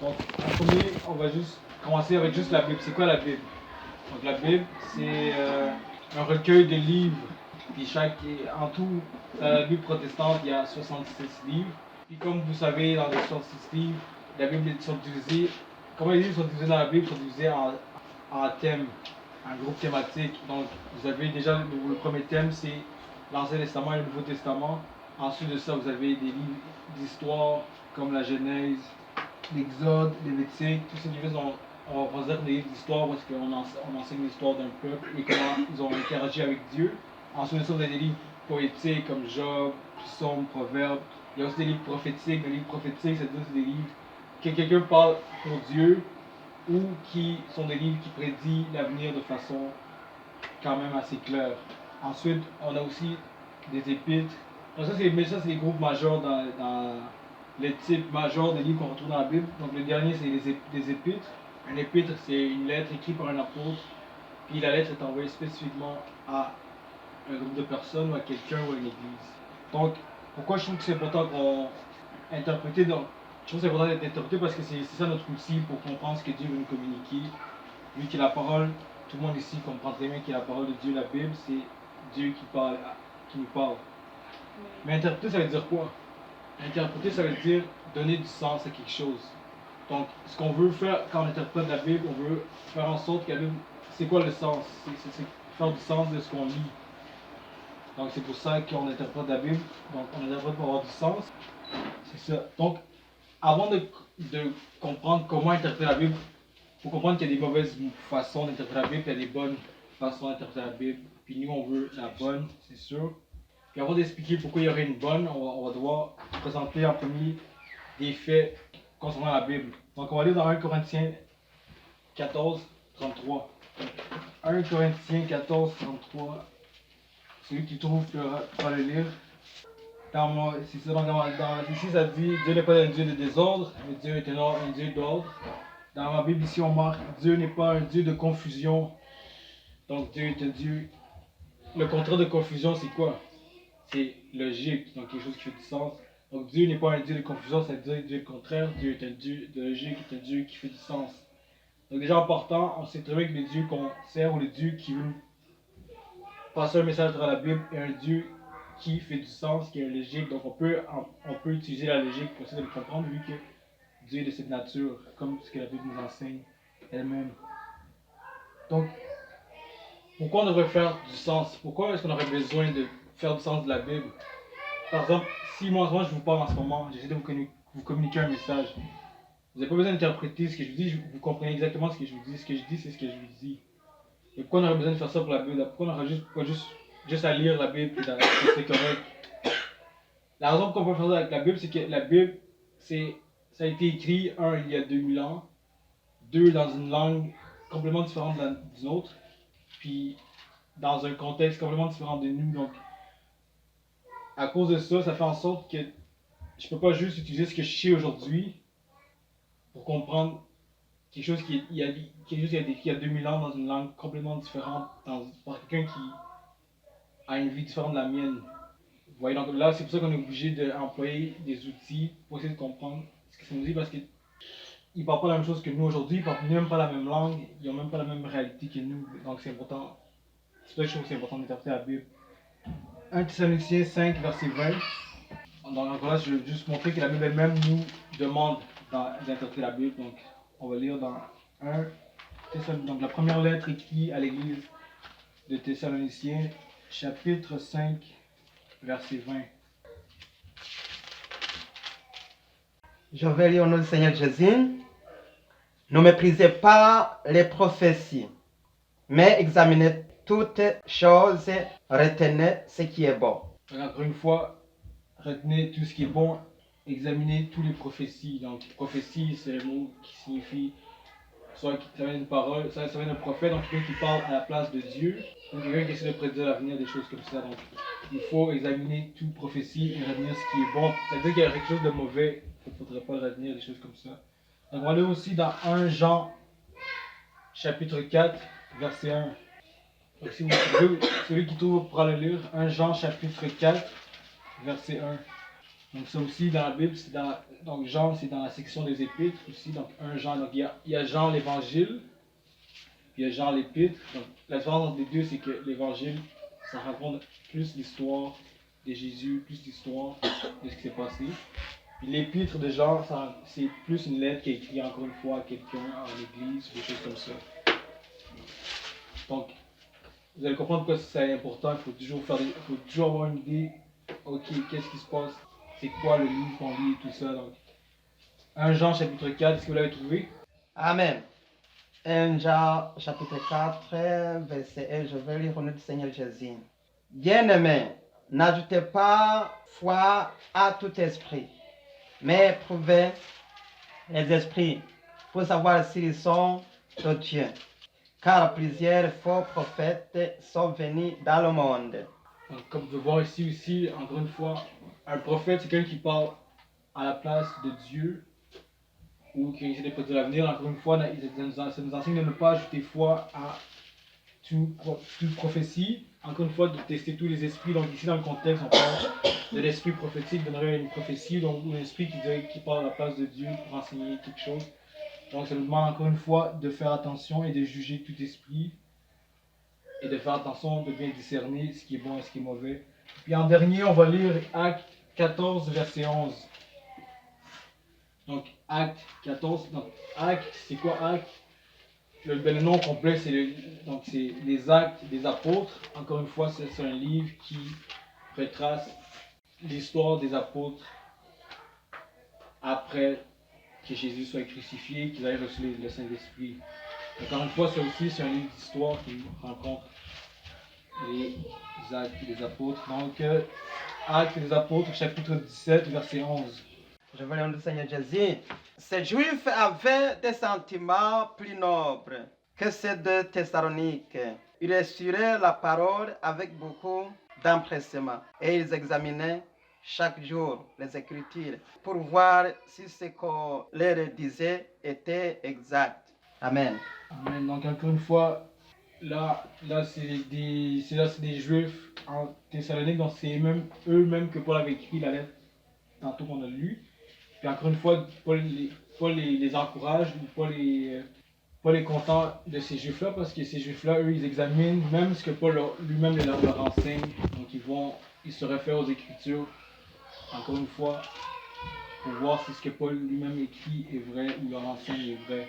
Donc, en premier, on va juste commencer avec juste la Bible. C'est quoi la Bible? Donc, la Bible, c'est un recueil de livres. Puis en tout, dans la Bible protestante, il y a 66 livres. Puis comme vous savez, dans les 66 livres, la Bible sont divisés. Comment les livres sont divisés dans la Bible? Sont divisés en thèmes, en groupes thématiques. Donc, vous avez déjà le premier thème, c'est l'Ancien Testament et le Nouveau Testament. Ensuite de ça, vous avez des livres d'histoire comme la Genèse, l'Exode, Lévitique. Tous ces livres, on va considérer des livres d'histoire parce qu'on enseigne l'histoire d'un peuple et comment ils ont interagi avec Dieu. Ensuite de ça, vous avez des livres poétiques comme Job, Psaume, Proverbes. Il y a aussi des livres prophétiques. Les livres prophétiques, c'est-à-dire c'est des livres que quelqu'un parle pour Dieu ou qui sont des livres qui prédisent l'avenir de façon quand même assez claire. Ensuite, on a aussi des épîtres. Donc ça, c'est les groupes majeurs dans les types majeurs des livres qu'on retrouve dans la Bible. Donc le dernier, c'est des épîtres. Un épître, c'est une lettre écrite par un apôtre. Puis la lettre est envoyée spécifiquement à un groupe de personnes ou à quelqu'un ou à une église. Donc, pourquoi je trouve que c'est important qu'on interpréter donc, je trouve que c'est important d'interpréter parce que c'est ça notre outil pour comprendre ce que Dieu veut nous communiquer. Vu que la parole, tout le monde ici comprend très bien que la parole de Dieu, la Bible, c'est Dieu qui nous parle. Mais interpréter, ça veut dire quoi? Interpréter, ça veut dire donner du sens à quelque chose. Donc, ce qu'on veut faire quand on interprète la Bible, on veut faire en sorte que la Bible, c'est quoi le sens? C'est faire du sens de ce qu'on lit. Donc, c'est pour ça qu'on interprète la Bible. Donc, on interprète pour avoir du sens. C'est ça. Donc, avant de comprendre comment interpréter la Bible, il faut comprendre qu'il y a des mauvaises façons d'interpréter la Bible, et il y a des bonnes façons d'interpréter la Bible. Puis nous, on veut la bonne, c'est sûr. Puis avant d'expliquer pourquoi il y aurait une bonne, on va devoir présenter en premier des faits concernant la Bible. Donc, on va aller dans 1 Corinthiens 14, 33. 1 Corinthiens 14, 33. Celui qui trouve pourra le lire. Ici, ça dit Dieu n'est pas un Dieu de désordre, mais Dieu est un Dieu d'ordre. Dans ma Bible, ici, on marque Dieu n'est pas un Dieu de confusion. Donc, Dieu est un Dieu. Le contraire de confusion, c'est quoi? C'est logique, donc quelque chose qui fait du sens. Donc, Dieu n'est pas un Dieu de confusion, ça veut dire Dieu est le contraire. Dieu est un Dieu de logique, est un Dieu qui fait du sens. Donc, déjà, en partant, on sait très bien que le Dieu qu'on sert ou le Dieu qui veut passer un message dans la Bible est un Dieu qui fait du sens, qui est logique. Donc, on peut utiliser la logique pour essayer de le comprendre, vu que Dieu est de cette nature, comme ce que la Bible nous enseigne elle-même. Donc, pourquoi on devrait faire du sens? Pourquoi est-ce qu'on aurait besoin de faire du sens de la Bible? Par exemple, si moi je vous parle en ce moment, j'essaie de vous communiquer un message. Vous n'avez pas besoin d'interpréter ce que je vous dis, vous comprenez exactement ce que je vous dis. Ce que je dis, c'est ce que je vous dis. Et pourquoi on aurait besoin de faire ça pour la Bible? Pourquoi on aurait juste à lire la Bible et c'est correct? La raison pourquoi on peut faire ça avec la Bible, c'est que la Bible, ça a été écrit, il y a 2000 ans, dans une langue complètement différente d'une autre, puis dans un contexte complètement différent de nous. Donc, à cause de ça, ça fait en sorte que je peux pas juste utiliser ce que je sais aujourd'hui pour comprendre quelque chose qui a été écrit il y a 2000 ans dans une langue complètement différente, par quelqu'un qui a une vie différente de la mienne. Vous voyez, donc là, c'est pour ça qu'on est obligé d'employer des outils pour essayer de comprendre ce que ça nous dit, parce qu'ils ne parlent pas la même chose que nous aujourd'hui, ils ne parlent même pas la même langue, ils n'ont même pas la même réalité que nous. Donc c'est important. C'est pour ça que je trouve que c'est important d'interpréter la Bible. 1 Thessaloniciens 5, verset 20. Donc là, je vais juste montrer que la Bible elle-même nous demande d'interpréter la Bible. Donc on va lire dans 1 Thessaloniciens, donc la première lettre écrite à l'église de Thessaloniciens, chapitre 5, verset 20. Je vais lire au nom du Seigneur Jésus. Ne méprisez pas les prophéties, mais examinez toutes choses, retenez ce qui est bon. Encore une fois, retenez tout ce qui est bon, examinez toutes les prophéties. Donc, prophétie, c'est le mot qui signifie soit ça vient d'une parole, ça vient d'un prophète, donc quelqu'un qui parle à la place de Dieu, donc quelqu'un qui essaie de prédire l'avenir, des choses comme ça. Donc, il faut examiner toute prophétie et retenir ce qui est bon. C'est-à-dire qu'il y a quelque chose de mauvais, il ne faudrait pas le retenir, des choses comme ça. Donc, on va aller aussi dans 1 Jean, chapitre 4, verset 1. Donc, si vous trouvez, celui qui trouve pourra le lire. 1 Jean, chapitre 4, verset 1. Donc, ça aussi, dans la Bible, c'est dans Donc Jean, c'est dans la section des épîtres aussi. Donc un Jean, donc il y a Jean l'évangile, puis il y a Jean l'épître. Donc la différence entre les deux, c'est que l'évangile, ça raconte plus l'histoire de Jésus, plus l'histoire de ce qui s'est passé. Puis l'épître de Jean, c'est plus une lettre qui est écrite encore une fois à quelqu'un, à l'église, des choses comme ça. Donc, vous allez comprendre pourquoi c'est important. Il faut toujours avoir une idée. Ok, qu'est-ce qui se passe? C'est quoi le livre qu'on lit et tout ça. Donc, 1 Jean chapitre 4, est-ce que vous l'avez trouvé? Amen. 1 Jean chapitre 4, verset 1, je vais lire au nom du Seigneur Jésus. Bien-aimés, n'ajoutez pas foi à tout esprit, mais prouvez les esprits pour savoir s'ils sont de Dieu. Car plusieurs faux prophètes sont venus dans le monde. Donc, comme vous pouvez voir ici aussi, encore une fois, un prophète, c'est quelqu'un qui parle à la place de Dieu ou qui essaie de prédire l'avenir. Encore une fois, ça nous enseigne de ne pas ajouter foi à toute prophétie. Encore une fois, de tester tous les esprits. Donc ici, dans le contexte, on parle de l'esprit prophétique qui donnerait une prophétie, donc ou l'esprit qui parle à la place de Dieu pour enseigner quelque chose. Donc ça nous demande encore une fois de faire attention et de juger tout esprit et de faire attention de bien discerner ce qui est bon et ce qui est mauvais. Puis en dernier, on va lire Acte 14, verset 11. Donc Acte 14, donc Acte, c'est quoi Acte? Le nom complet, c'est les Actes des Apôtres. Encore une fois, c'est un livre qui retrace l'histoire des apôtres après que Jésus soit crucifié, qu'ils aient reçu le Saint-Esprit. Encore une fois, ça aussi, c'est un livre d'histoire qui rencontre les Actes des Apôtres. Donc, Actes des Apôtres, chapitre 17, verset 11. Je veux le nom du Seigneur Jésus. Ces Juifs avaient des sentiments plus nobles que ceux de Thessalonique. Ils assuraient la parole avec beaucoup d'empressement et ils examinaient chaque jour les Écritures pour voir si ce qu'on leur disait était exact. Amen. Amen. Donc, encore une fois, là c'est des Juifs en Thessalonique, donc c'est eux-mêmes que Paul avait écrit la lettre tantôt qu'on a lu. Puis encore une fois, Paul les encourage, Paul est content de ces Juifs-là parce que ces Juifs-là, eux, ils examinent même ce que Paul lui-même leur enseigne. Donc ils se réfèrent aux Écritures, encore une fois, pour voir si ce que Paul lui-même écrit est vrai ou leur enseigne est vrai.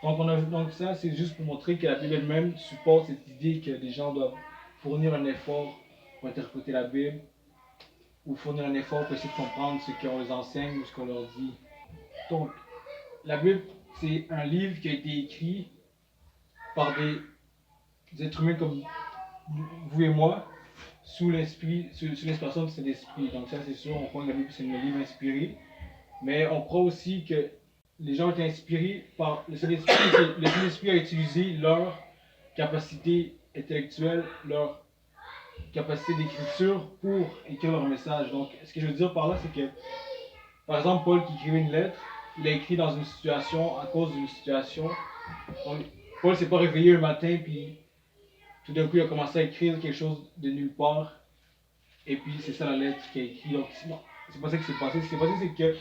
Donc ça, c'est juste pour montrer que la Bible elle-même supporte cette idée que les gens doivent fournir un effort pour interpréter la Bible ou fournir un effort pour essayer de comprendre ce qu'on les enseigne ou ce qu'on leur dit. Donc, la Bible, c'est un livre qui a été écrit par des êtres humains comme vous et moi, sous l'inspiration de cet esprit. Donc ça, c'est sûr, on croit que la Bible, c'est un livre inspiré, mais on croit aussi que les gens ont été inspirés par le Saint-Esprit. Le Saint-Esprit a utilisé leur capacité intellectuelle, leur capacité d'écriture pour écrire leur message. Donc, ce que je veux dire par là, c'est que, par exemple, Paul qui écrivait une lettre, il a écrit dans une situation, à cause d'une situation. Paul s'est pas réveillé un matin, puis tout d'un coup, il a commencé à écrire quelque chose de nulle part. Et puis, c'est ça la lettre qu'il a écrite. Donc, c'est pas ça qui s'est passé. Ce qui s'est passé, c'est que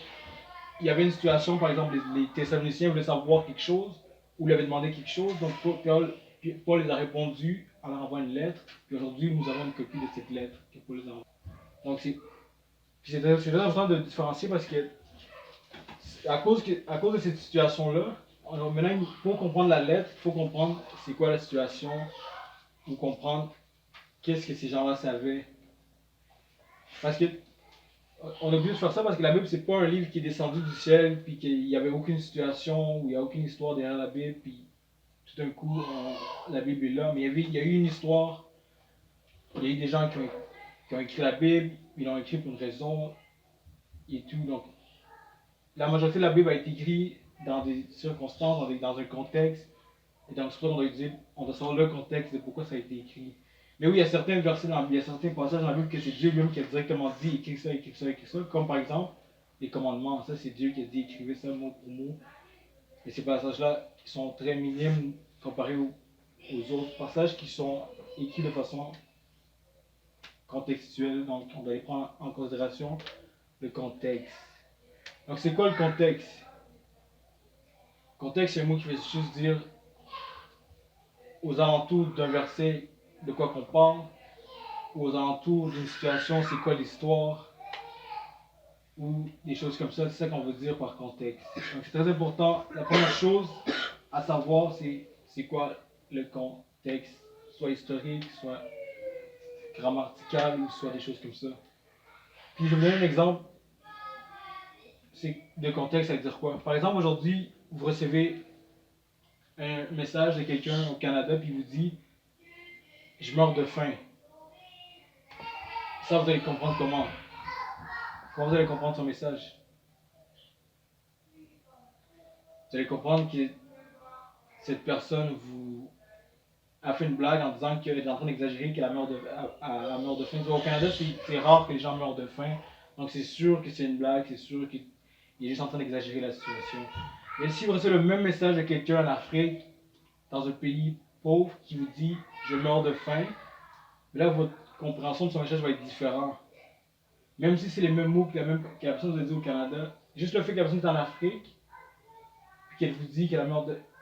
il y avait une situation, par exemple, les Thessaloniciens voulaient savoir quelque chose, ou lui avaient demandé quelque chose, donc Paul les a répondu en leur envoyant une lettre, puis aujourd'hui nous avons une copie de cette lettre que Paul les a envoyée. Donc c'est très important de différencier parce que à cause de cette situation-là, maintenant pour comprendre la lettre, il faut comprendre c'est quoi la situation, ou comprendre qu'est-ce que ces gens-là savaient. Parce que on a oublié de faire ça parce que la Bible, c'est pas un livre qui est descendu du ciel, puis qu'il n'y avait aucune situation, où il n'y a aucune histoire derrière la Bible, puis tout d'un coup, la Bible est là. Mais il y a eu une histoire, il y a eu des gens qui ont écrit la Bible, ils l'ont écrit pour une raison, et tout. Donc, la majorité de la Bible a été écrite dans des circonstances, dans un contexte, et donc c'est pour ça qu'on doit savoir le contexte de pourquoi ça a été écrit. Mais oui, il y a certains versets, il y a certains passages dans la Bible que c'est Dieu lui-même qui a directement dit écris ça, écris ça, écris ça. Comme par exemple, les commandements. Ça, c'est Dieu qui a dit écrivez ça mot pour mot. Et ces passages-là sont très minimes comparés aux autres passages qui sont écrits de façon contextuelle. Donc, on doit les prendre en considération le contexte. Donc c'est quoi le contexte? Contexte, c'est un mot qui veut juste dire aux alentours d'un verset de quoi qu'on parle, ou aux alentours d'une situation, c'est quoi l'histoire, ou des choses comme ça, c'est ça qu'on veut dire par contexte. Donc c'est très important. La première chose à savoir, c'est quoi le contexte, soit historique, soit grammatical, ou soit des choses comme ça. Puis je vais vous donner un exemple de contexte, ça veut dire quoi? Par exemple, aujourd'hui, vous recevez un message de quelqu'un au Canada, puis il vous dit « Je meurs de faim ». Ça, vous allez comprendre comment? Comment vous allez comprendre son message? Vous allez comprendre que cette personne vous a fait une blague en disant qu'elle est en train d'exagérer qu'elle meurt de faim. Au Canada, c'est rare que les gens meurent de faim. Donc c'est sûr que c'est une blague, c'est sûr qu'il est juste en train d'exagérer la situation. Mais si vous recevez le même message de quelqu'un en Afrique, dans un pays pauvre, qui vous dit « Je meurs de faim », là, votre compréhension de son message va être différente. Même si c'est les mêmes mots que la personne vous a dit au Canada, juste le fait que la personne est en Afrique, puis qu'elle vous dit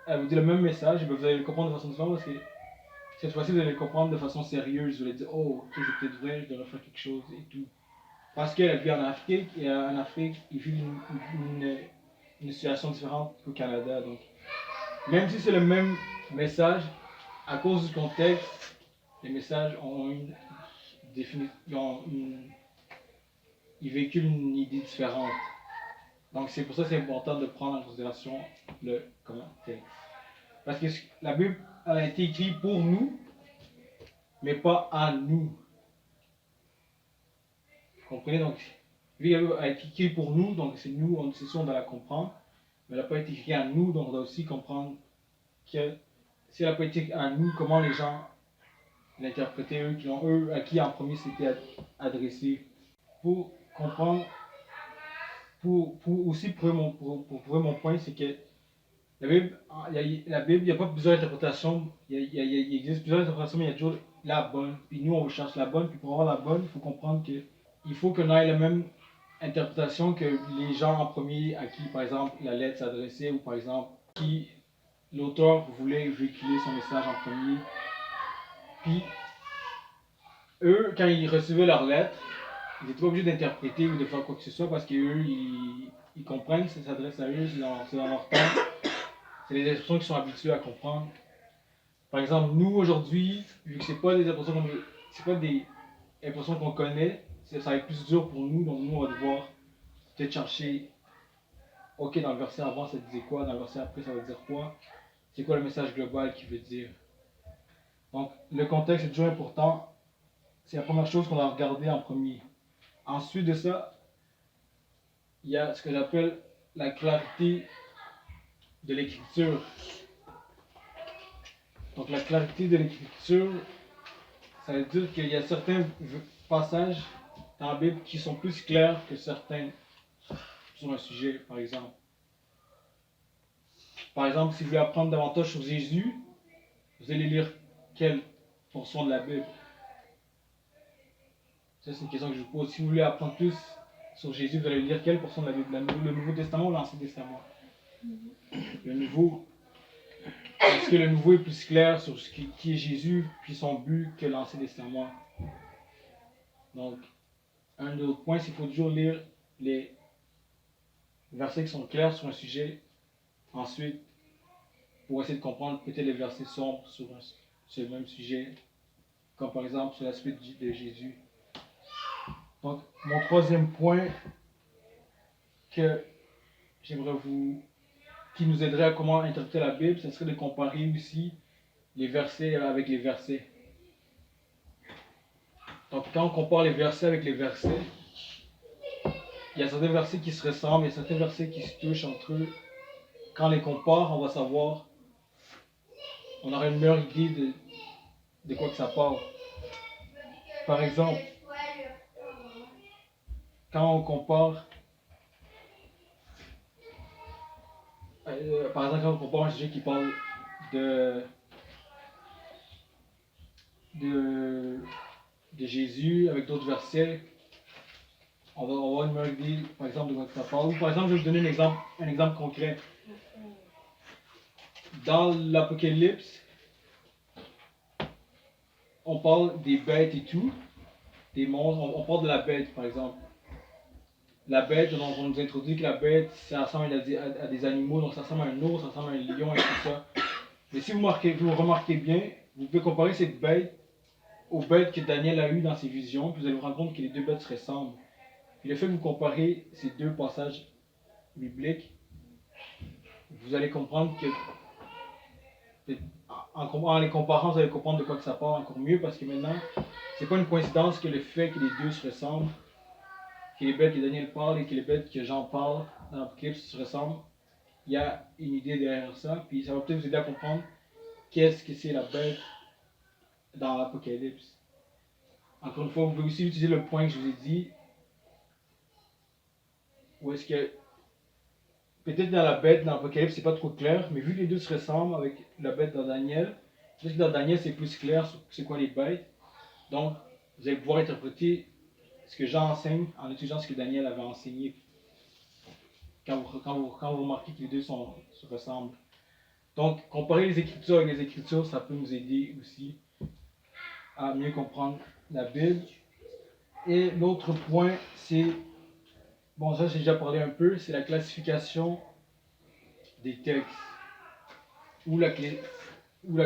elle vous dit le même message, et bien vous allez le comprendre de façon différente parce que cette fois-ci vous allez le comprendre de façon sérieuse. Vous allez dire oh ok c'est peut-être vrai, je devrais faire quelque chose et tout. Parce qu'elle vit en Afrique et en Afrique ils vivent une situation différente qu'au Canada. Donc même si c'est le même message, à cause du contexte, les messages ont une définition, ils véhiculent une idée différente. Donc c'est pour ça que c'est important de prendre en considération le contexte. Parce que la Bible a été écrite pour nous, mais pas à nous. Vous comprenez? Donc, vu que la Bible a été écrite pour nous, donc c'est nous, c'est sûr, on doit la comprendre, mais elle n'a pas été écrite à nous, donc on doit aussi comprendre que si elle n'a pas été écrite à nous, comment les gens l'interprétaient, eux, à qui en premier c'était adressé. Pour comprendre, pour aussi pour prouver mon point, c'est que la Bible, il n'y a pas plusieurs interprétations. Il existe plusieurs interprétations, mais il y a toujours la bonne. Puis nous, on cherche la bonne. Puis pour avoir la bonne, il faut comprendre qu'il faut qu'on ait la même interprétation que les gens en premier à qui, par exemple, la lettre s'adressait ou par exemple, qui l'auteur voulait véhiculer son message en premier. Puis eux, quand ils recevaient leur lettre, ils n'étaient pas obligés d'interpréter ou de faire quoi que ce soit parce qu'eux, ils comprennent, ça s'adresse à eux, c'est dans leur temps. C'est des expressions qu'ils sont habitués à comprendre. Par exemple, nous aujourd'hui, vu que c'est pas des expressions qu'on connaît, ça va être plus dur pour nous, donc nous on va devoir peut-être chercher, ok dans le verset avant ça disait quoi, dans le verset après ça veut dire quoi, c'est quoi le message global qu'il veut dire. Donc le contexte est toujours important, c'est la première chose qu'on va regarder en premier. Ensuite de ça, il y a ce que j'appelle la clarté de l'écriture. Donc la clarté de l'écriture, ça veut dire qu'il y a certains passages dans la Bible qui sont plus clairs que certains sur un sujet, par exemple. Par exemple, si vous voulez apprendre davantage sur Jésus, vous allez lire quelle portion de la Bible? Ça, c'est une question que je vous pose. Si vous voulez apprendre plus sur Jésus, vous allez lire quelle portion de la Bible? Le Nouveau Testament ou l'Ancien Testament? Le Nouveau. Est-ce que le Nouveau est plus clair sur qui est Jésus puis son but que l'Ancien Testament? Donc, un autre point, c'est qu'il faut toujours lire les versets qui sont clairs sur un sujet. Ensuite, pour essayer de comprendre peut-être les versets sombres sur le même sujet, comme par exemple sur l'aspect de Jésus. Donc, mon troisième point que j'aimerais qui nous aiderait à comment interpréter la Bible, ce serait de comparer aussi les versets avec les versets. Donc, quand on compare les versets avec les versets, il y a certains versets qui se ressemblent, il y a certains versets qui se touchent entre eux. Quand on les compare, on va savoir, on aura une meilleure idée de quoi que ça parle. Par exemple, quand on compare, quand on compare un sujet qui parle de Jésus avec d'autres versets, on va avoir une meilleure idée, par exemple, de quoi ça parle. Ou par exemple, je vais vous donner un exemple concret. Dans l'Apocalypse, on parle des bêtes et tout, des monstres, on parle de la bête, par exemple. La bête, donc on nous introduit que la bête, ça ressemble à des animaux, donc ça ressemble à un ours, ça ressemble à un lion et tout ça. Mais si vous remarquez bien, vous pouvez comparer cette bête aux bêtes que Daniel a eues dans ses visions, puis vous allez vous rendre compte que les deux bêtes se ressemblent. Puis le fait que vous comparez ces deux passages bibliques, vous allez comprendre que en les comparant, vous allez comprendre de quoi que ça parle encore mieux, parce que maintenant, c'est pas une coïncidence que le fait que les deux se ressemblent, que les bêtes que Daniel parle et que les bêtes que Jean parle dans l'Apocalypse se ressemblent. Il y a une idée derrière ça, puis ça va peut-être vous aider à comprendre qu'est-ce que c'est la bête dans l'Apocalypse. Encore une fois, vous pouvez aussi utiliser le point que je vous ai dit, où est-ce que peut-être dans la bête dans l'Apocalypse c'est pas trop clair, mais vu que les deux se ressemblent avec la bête dans Daniel, peut-être que dans Daniel c'est plus clair sur c'est quoi les bêtes. Donc, vous allez pouvoir interpréter ce que Jean enseigne en utilisant ce que Daniel avait enseigné quand vous remarquez que les deux se ressemblent. Donc, comparer les Écritures avec les Écritures, ça peut nous aider aussi à mieux comprendre la Bible. Et l'autre point, c'est, bon ça j'ai déjà parlé un peu, c'est la classification des textes. Ou la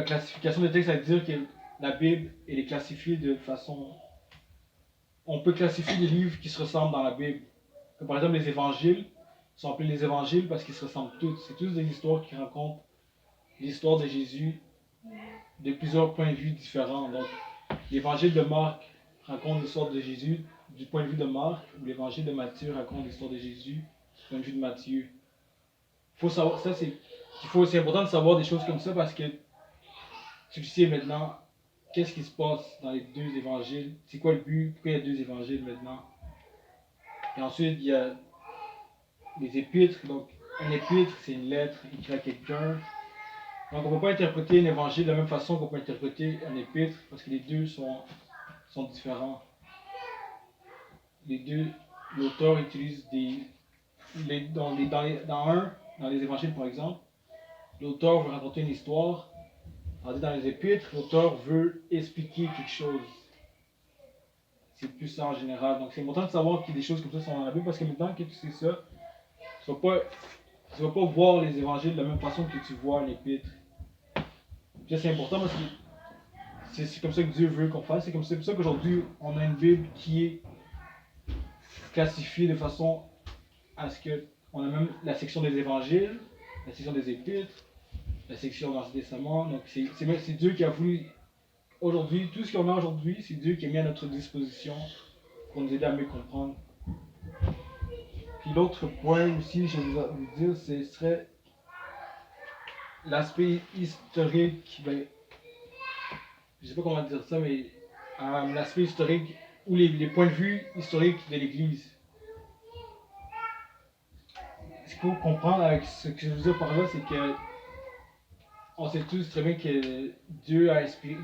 classification des textes, ça veut dire que la Bible, elle est classifiée de façon... On peut classifier les livres qui se ressemblent dans la Bible. Comme par exemple les évangiles, sont appelés les évangiles parce qu'ils se ressemblent tous. C'est tous des histoires qui racontent l'histoire de Jésus de plusieurs points de vue différents. Donc, l'évangile de Marc raconte l'histoire de Jésus du point de vue de Marc, ou l'évangile de Matthieu raconte l'histoire de Jésus du point de vue de Matthieu. Faut savoir, ça c'est important de savoir des choses comme ça parce que tu sais maintenant qu'est-ce qui se passe dans les deux évangiles, c'est quoi le but, pourquoi il y a deux évangiles maintenant. Et ensuite, il y a les épîtres. Donc, un épître, c'est une lettre écrite à quelqu'un. Donc, on ne peut pas interpréter un évangile de la même façon qu'on peut interpréter un épître parce que les deux sont différents. Les deux, l'auteur utilise dans les évangiles par exemple, l'auteur veut raconter une histoire, tandis dans les épîtres, l'auteur veut expliquer quelque chose. C'est plus ça en général. Donc c'est important de savoir que des choses comme ça sont dans la Bible parce que maintenant que tu sais ça, tu vas pas voir les évangiles de la même façon que tu vois l'épître. Puis c'est important parce que c'est comme ça que Dieu veut qu'on fasse. C'est comme ça qu'aujourd'hui on a une Bible qui est classifiée de façon à ce qu'on a même la section des évangiles, la section des épîtres, la section de l'Ancien Testament. Donc c'est Dieu qui a voulu aujourd'hui, tout ce qu'on a aujourd'hui, c'est Dieu qui a mis à notre disposition pour nous aider à mieux comprendre. Puis l'autre point aussi, je vais vous dire, ce serait l'aspect historique, ben, je sais pas comment dire ça, mais l'aspect historique ou les points de vue historiques de l'Église. Ce qu'il faut comprendre avec ce que je veux dire par là, c'est que on sait tous très bien que Dieu a inspiré.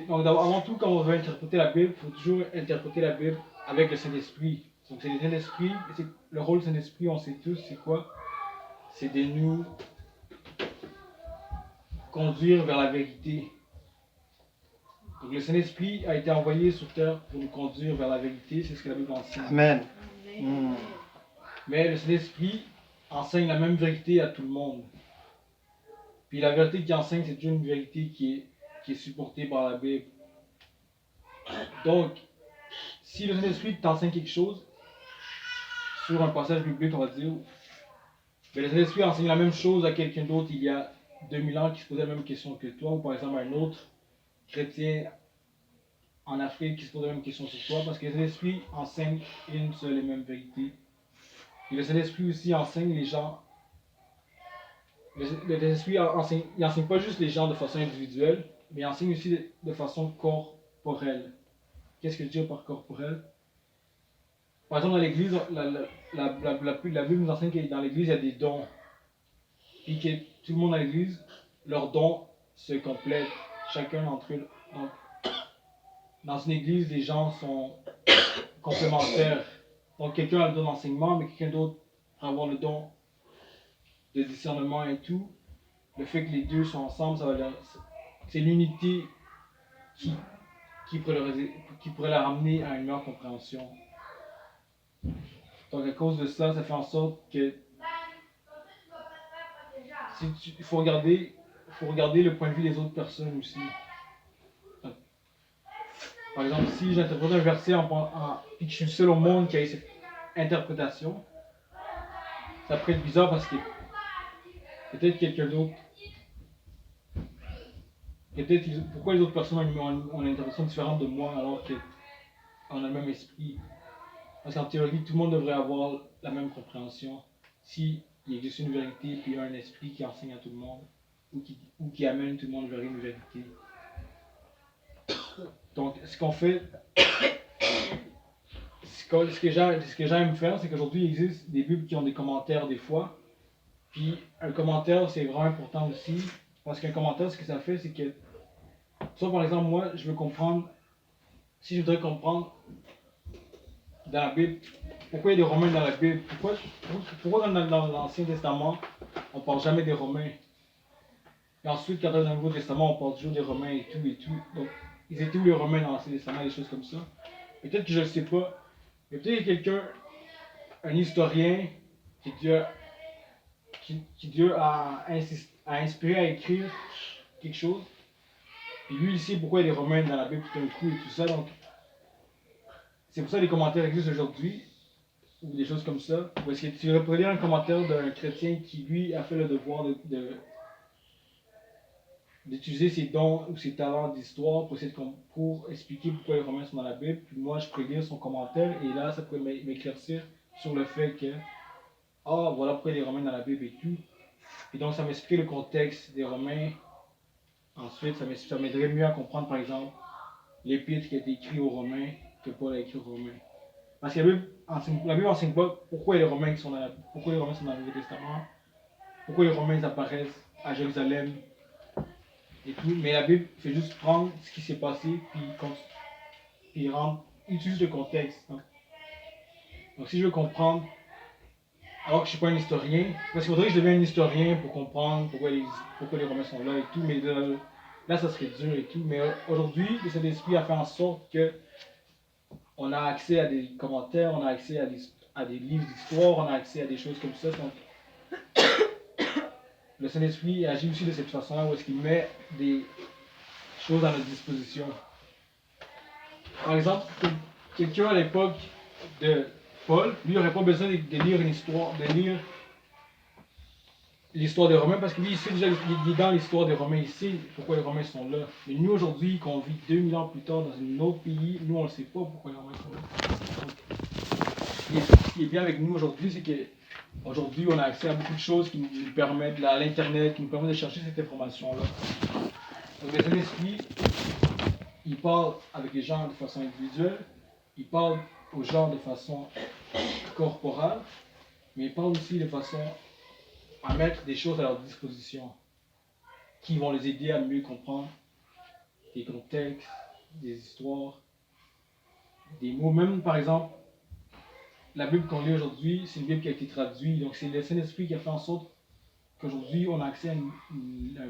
Donc avant tout, quand on veut interpréter la Bible, il faut toujours interpréter la Bible avec le Saint-Esprit. Donc c'est le Saint-Esprit, le rôle du Saint-Esprit, on sait tous, c'est quoi? C'est de nous conduire vers la vérité. Donc le Saint-Esprit a été envoyé sur terre pour nous conduire vers la vérité, c'est ce que la Bible enseigne. Amen. Mais le Saint-Esprit enseigne la même vérité à tout le monde. Puis la vérité qu'il enseigne, c'est toujours une vérité qui est supportée par la Bible. Donc, si le Saint-Esprit t'enseigne quelque chose, sur un passage biblique, on va dire, mais le Saint-Esprit enseigne la même chose à quelqu'un d'autre il y a 2000 ans qui se posait la même question que toi, ou par exemple à un autre chrétien en Afrique qui se pose la même question sur toi, parce que le Saint-Esprit enseigne une seule et même vérité. Et le Saint-Esprit aussi enseigne les gens. Le Saint-Esprit enseigne pas juste les gens de façon individuelle, mais il enseigne aussi de façon corporelle. Qu'est-ce que je veux dire par corporelle? Par exemple, dans l'Église, la Bible nous enseigne que dans l'Église, il y a des dons. Puis que tout le monde dans l'Église, leurs dons se complètent, chacun d'entre eux. Donc, dans une Église, les gens sont complémentaires. Donc quelqu'un a le don d'enseignement, mais quelqu'un d'autre va avoir le don de discernement et tout. Le fait que les deux sont ensemble, c'est l'unité qui, qui pourrait la ramener à une meilleure compréhension. Donc à cause de ça, ça fait en sorte que il faut regarder le point de vue des autres personnes aussi. Par exemple, si j'interprète un verset et que je suis le seul au monde qui a eu cette interprétation, ça pourrait être bizarre parce que peut-être quelqu'un d'autre, pourquoi les autres personnes ont une interprétation différente de moi alors qu'on a le même esprit. Parce qu'en théorie, tout le monde devrait avoir la même compréhension. Si il existe une vérité puis il y a un esprit qui enseigne à tout le monde ou qui amène tout le monde vers une vérité. Donc, ce qu'on fait, ce que j'aime faire, c'est qu'aujourd'hui, il existe des Bibles qui ont des commentaires des fois. Puis, un commentaire, c'est vraiment important aussi. Parce qu'un commentaire, ce que ça fait, c'est que, soit par exemple, moi, je veux comprendre, si je voudrais comprendre dans la Bible, pourquoi il y a des Romains dans la Bible, pourquoi dans l'Ancien Testament, on ne parle jamais des Romains. Et ensuite, quand on est dans le Nouveau Testament, on parle toujours des Romains et tout et tout. Donc, ils étaient où les Romains dans l'Ancien Testament, des choses comme ça. Peut-être que je ne le sais pas. Mais peut-être qu'il y a quelqu'un, un historien, qui Dieu a inspiré à écrire quelque chose. Puis lui, il sait pourquoi il y a des Romains dans la Bible tout d'un coup et tout ça. Donc, c'est pour ça que les commentaires existent aujourd'hui, ou des choses comme ça. Ou est-ce que tu pourrais lire un commentaire d'un chrétien qui, lui, a fait le devoir d'utiliser ses dons ou ses talents d'histoire pour expliquer pourquoi les Romains sont dans la Bible. Puis moi, je pourrais lire son commentaire et là, ça pourrait m'éclaircir sur le fait que, voilà pourquoi les Romains dans la Bible et tout. Et donc, ça m'explique le contexte des Romains. Ensuite, ça m'aiderait mieux à comprendre, par exemple, l'épître qui a été écrit aux Romains que Paul a écrit aux Romains. Parce que la Bible enseigne pas pourquoi les Romains sont dans le Nouveau Testament, pourquoi les Romains apparaissent à Jérusalem et tout, mais la Bible fait juste prendre ce qui s'est passé puis utilise le contexte. Donc si je veux comprendre, alors que je ne suis pas un historien, parce qu'il faudrait que je devienne un historien pour comprendre pourquoi les Romains sont là et tout, mais là ça serait dur et tout. Mais aujourd'hui, le Saint-Esprit a fait en sorte que on a accès à des commentaires, on a accès à des livres d'histoire, on a accès à des choses comme ça. Donc, le Saint-Esprit agit aussi de cette façon-là où est-ce qu'il met des choses à notre disposition. Par exemple, quelqu'un à l'époque de Paul, lui, n'aurait pas besoin de lire l'histoire des Romains parce que lui, il sait déjà, il est dans l'histoire des Romains, il sait pourquoi les Romains sont là. Mais nous, aujourd'hui, qu'on vit 2000 ans plus tard dans un autre pays, nous, on ne sait pas pourquoi les Romains sont là. Donc, ce qui est bien avec nous aujourd'hui, c'est qu'aujourd'hui, on a accès à beaucoup de choses qui nous permettent, à l'Internet, qui nous permettent de chercher cette information-là. Donc, le Saint-Esprit, il parle avec les gens de façon individuelle, il parle aux gens de façon corporale, mais il parle aussi de façon à mettre des choses à leur disposition qui vont les aider à mieux comprendre des contextes, des histoires, des mots. Même par exemple, la Bible qu'on lit aujourd'hui, c'est une Bible qui a été traduite, donc c'est le Saint-Esprit qui a fait en sorte qu'aujourd'hui on a accès à une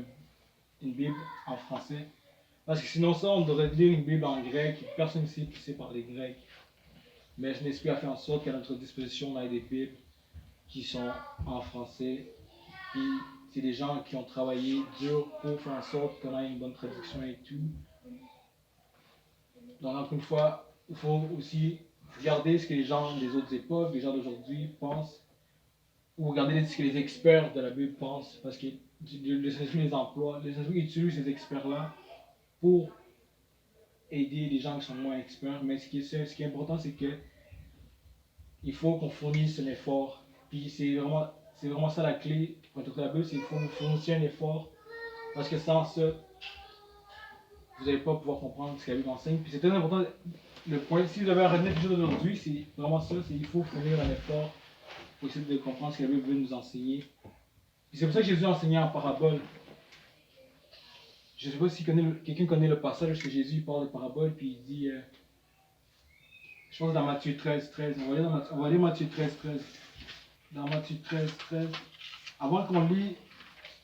Bible en français. Parce que sinon ça, on devrait lire une Bible en grec, personne ici qui sait parler grec. Mais le Saint-Esprit a fait en sorte qu'à notre disposition, on a des Bibles qui sont en français. Puis c'est des gens qui ont travaillé dur pour faire en sorte qu'on ait une bonne traduction et tout. Donc encore une fois, il faut aussi regarder ce que les gens des autres époques, les gens d'aujourd'hui pensent, ou regarder ce que les experts de la Bible pensent, parce que le Saint-Esprit les emploie. Le Saint-Esprit utilise ces experts-là pour aider les gens qui sont moins experts. Mais ce qui est important, c'est que il faut qu'on fournisse un effort. Puis c'est vraiment ça la clé pour interpréter la Bible, c'est qu'il faut fournir un effort. Parce que sans ça, vous n'allez pas pouvoir comprendre ce que la Bible enseigne. Puis c'est très important. Le point, si vous avez à retenir quelque chose d'aujourd'hui, c'est vraiment ça, c'est qu'il faut fournir un effort pour essayer de comprendre ce que la Bible veut nous enseigner. Puis c'est pour ça que Jésus a enseigné en parabole. Je ne sais pas si quelqu'un connaît le passage où Jésus parle de parabole, puis il dit, Je pense dans Matthieu 13, 13. On va lire Matthieu 13, 13. Dans Matthieu 13, 13. Avant qu'on lit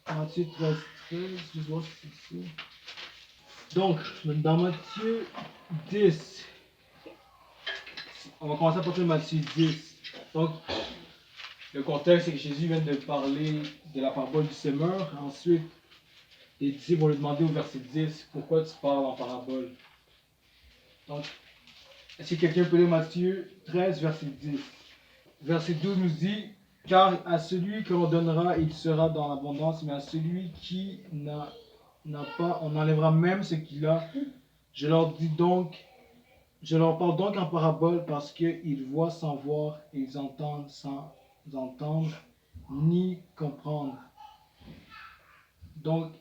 Matthieu 13, 13, je vais voir si c'est ici. Donc, dans Matthieu 10, on va commencer à partir de Matthieu 10. Donc, le contexte, c'est que Jésus vient de parler de la parabole du semeur. Ensuite, les disciples vont lui demander au verset 10, pourquoi tu parles en parabole? Donc, est-ce que quelqu'un peut lire Matthieu 13, verset 10? Verset 12 nous dit, car à celui que l'on donnera, il sera dans l'abondance, mais à celui qui n'a pas, on enlèvera même ce qu'il a. Je leur parle donc en parabole parce qu'ils voient sans voir et ils entendent sans entendre ni comprendre. Donc,